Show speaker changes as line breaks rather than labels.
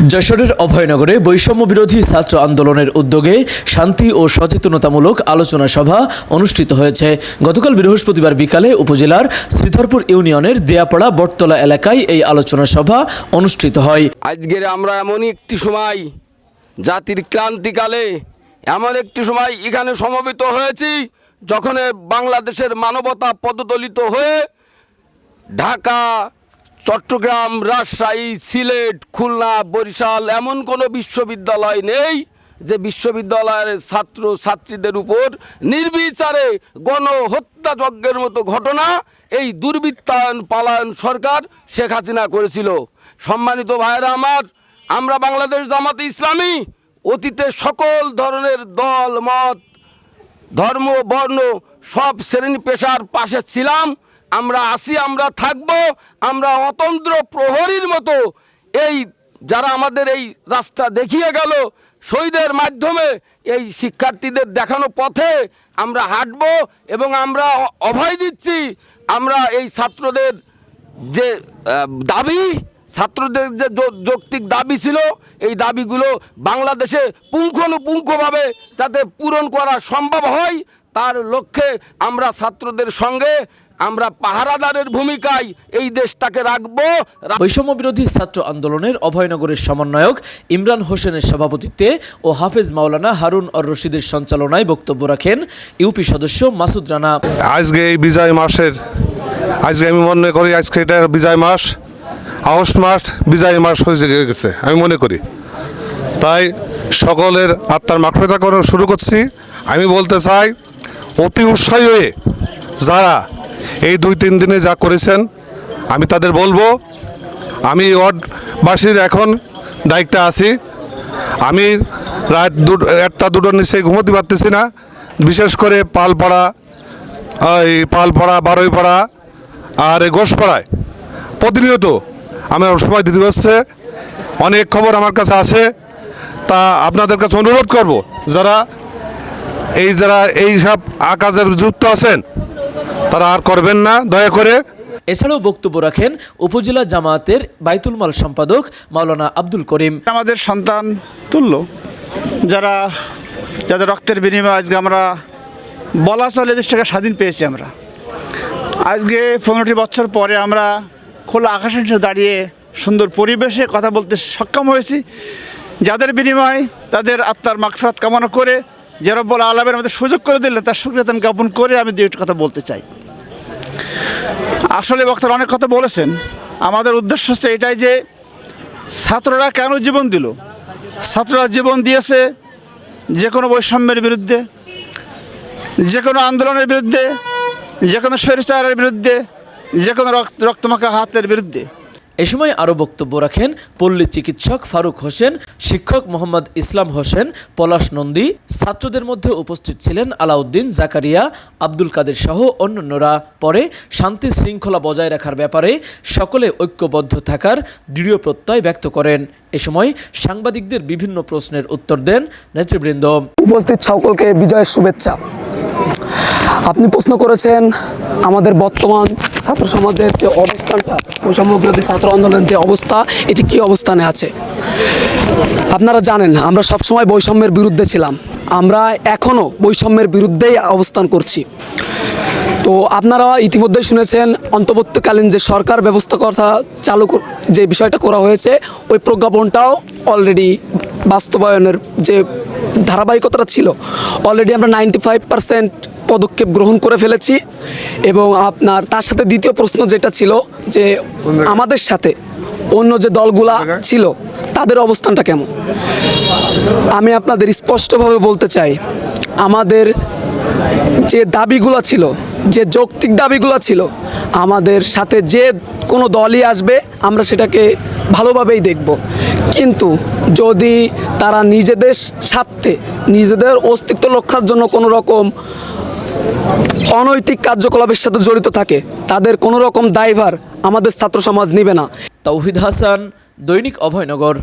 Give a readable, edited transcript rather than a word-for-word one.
যশোরের অভয়নগরে বৈষম্য বিরোধী ছাত্র আন্দোলনের উদ্যোগে শান্তি ও সচেতনতামূলক আলোচনা সভা অনুষ্ঠিত হয়েছে। গতকাল বৃহস্পতিবার বিকালে উপজেলার শ্রীধরপুর ইউনিয়নের দেয়াপাড়া বটতলা এলাকায় এই আলোচনা সভা অনুষ্ঠিত হয়।
আজকের আমরা এমনই একটি সময়, জাতির ক্রান্তিকালে এমন একটি সময় এখানে সমবেত হয়েছি যখন বাংলাদেশের মানবতা পদদলিত হয়ে ঢাকা, চট্টগ্রাম, রাজশাহী, সিলেট, খুলনা, বরিশাল এমন কোনো বিশ্ববিদ্যালয় নেই যে বিশ্ববিদ্যালয়ের ছাত্র ছাত্রীদের উপর নির্বিচারে গণহত্যাযজ্ঞের মতো ঘটনা এই দুর্বৃত্তায়ন পালায়ন সরকার শেখ হাসিনা করেছিল। সম্মানিত ভাইয়েরা আমার, আমরা বাংলাদেশ জামাতে ইসলামী অতীতে সকল ধরনের দল মত, ধর্ম, বর্ণ সব শ্রেণী পেশার পাশে ছিলাম। আমরা আছি, আমরা থাকবো। আমরা অতন্ত্র প্রহরীর মতো এই যারা আমাদের এই রাস্তা দেখিয়ে গেল, শহীদের মাধ্যমে এই শিক্ষার্থীদের দেখানো পথে আমরা হাঁটবো এবং আমরা অভয় দিচ্ছি। আমরা এই ছাত্রদের যে দাবি, ছাত্রদের যে যৌক্তিক দাবি ছিল, এই দাবিগুলো বাংলাদেশে পুঙ্খানুপুঙ্খভাবে যাতে পূরণ করা সম্ভব হয় তার লক্ষ্যে আমরা ছাত্রদের সঙ্গে আমরা পাহারাদারের ভূমিকায় এই দেশটাকে রাখবো।
বৈষম্য বিরোধী ছাত্র আন্দোলনের অভয়নগরের সমন্বয়ক ইমরান হোসেনের সভাপতিত্বে ও হাফেজ মাওলানা হারুন আর রশিদের সঞ্চালনায় বক্তব্য রাখেন ইউপি সদস্য মাসুদ রানা।
আজকে এই বিজয় মাসের, আজকে আমি মনে করি আজকে এটা বিজয় মাস, আগস্ট মাস বিজয় মাস হয়ে গেছে আমি মনে করি। তাই সকলের আত্মার মাগফিরাত করা শুরু করছি। আমি বলতে চাই, অতি উৎসাহী হয়ে যারা এই 2-3 দিনে যা করেছেন আমি তাদের বলবো, আমি ওয়ার্ডবাসীর এখন দায়িত্বে আছি। আমি রাত 1টা-2টার নিচে ঘুমোতে পারতেছি না। বিশেষ করে পালপাড়া, বারোইপাড়া আর ঘোষপাড়ায় প্রতিনিয়ত আমার সময় দিতে হচ্ছে। অনেক খবর আমার কাছে আছে। তা আপনাদের কাছে অনুরোধ করব, যারা এই সব কাজের যুক্ত আছেন তারা আর করবেন না দয়া করে।
এছাড়াও বক্তব্য রাখেন উপজেলা জামায়াতের বাইতুল মাল সম্পাদক মাওলানা আব্দুল করিম।
আমাদের সন্তান তুল্য, যাদের রক্তের বিনিময়ে আজকে আমরা বলা চলে দেশটাকে স্বাধীন পেয়েছি। আমরা আজকে 15টি বছর পরে আমরা খোলা আকাশের নিচে দাঁড়িয়ে সুন্দর পরিবেশে কথা বলতে সক্ষম হয়েছি, যাদের বিনিময়ে তাদের আত্মার মাগফিরাত কামনা করে যে রব্বুল আলামিন আমাদের সুযোগ করে দিলে তার শুকরিয়া জ্ঞাপন করে আমি দুইটা কথা বলতে চাই। আসলে বক্তারা অনেক কথা বলেছেন। আমাদের উদ্দেশ্য হচ্ছে এটাই যে ছাত্ররা কেন জীবন দিল। ছাত্ররা জীবন দিয়েছে যে কোনো বৈষম্যের বিরুদ্ধে, যে কোনো আন্দোলনের বিরুদ্ধে, যে কোনো স্বৈরাচারের বিরুদ্ধে, যে কোনো রক্তমাখা হাতের বিরুদ্ধে।
এ সময় আরও বক্তব্য রাখেন পল্লী চিকিৎসক ফারুক হোসেন, শিক্ষক মোহাম্মদ ইসলাম হোসেন, পলাশ নন্দী। ছাত্রদের মধ্যে উপস্থিত ছিলেন আলাউদ্দিন, জাকারিয়া, আব্দুল কাদের সহ অন্যান্যরা। পরে শান্তি শৃঙ্খলা বজায় রাখার ব্যাপারে সকলে ঐক্যবদ্ধ থাকার দৃঢ় প্রত্যয় ব্যক্ত করেন। এ সময় সাংবাদিকদের বিভিন্ন প্রশ্নের উত্তর দেন নেতৃবৃন্দ।
উপস্থিত সকলকে বিজয়ের শুভেচ্ছা। আপনি প্রশ্ন করেছেন আমাদের বর্তমান ছাত্র সমাজের যে অবস্থানটা, বৈষম্য বিরোধী ছাত্র আন্দোলনের যে অবস্থা, এটি কী অবস্থানে আছে। আপনারা জানেন আমরা সবসময় বৈষম্যের বিরুদ্ধে ছিলাম, আমরা এখনও বৈষম্যের বিরুদ্ধেই অবস্থান করছি। তো আপনারা ইতিমধ্যেই শুনেছেন অন্তর্বর্তীকালীন যে সরকার ব্যবস্থা কথা যে বিষয়টা করা হয়েছে, ওই প্রজ্ঞাপনটাও অলরেডি বাস্তবায়নের যে ধারাবাহিকতাটা ছিল, অলরেডি আমরা 95% পদক্ষেপ গ্রহণ করে ফেলেছি। এবং আপনার তার সাথে দ্বিতীয় প্রশ্ন যেটা ছিল যে আমাদের সাথে অন্য যে দলগুলা ছিল তাদের অবস্থানটা কেমন। আমি আপনাদের স্পষ্টভাবে বলতে চাই, আমাদের যে দাবিগুলো ছিল, যে যৌক্তিক দাবিগুলো ছিল, আমাদের সাথে যে কোনো দলই আসবে আমরা সেটাকে ভালোভাবেই দেখব। কিন্তু যদি তারা নিজেদের স্বার্থে, নিজেদের অস্তিত্ব রক্ষার জন্য কোনো রকম অনৈতিক কার্যকলাপের সাথে জড়িত থাকে, তাদের কোনো রকম দায়ভার আমাদের ছাত্র সমাজ নেবে না।
তাওহিদ হাসান, দৈনিক অভয়নগর।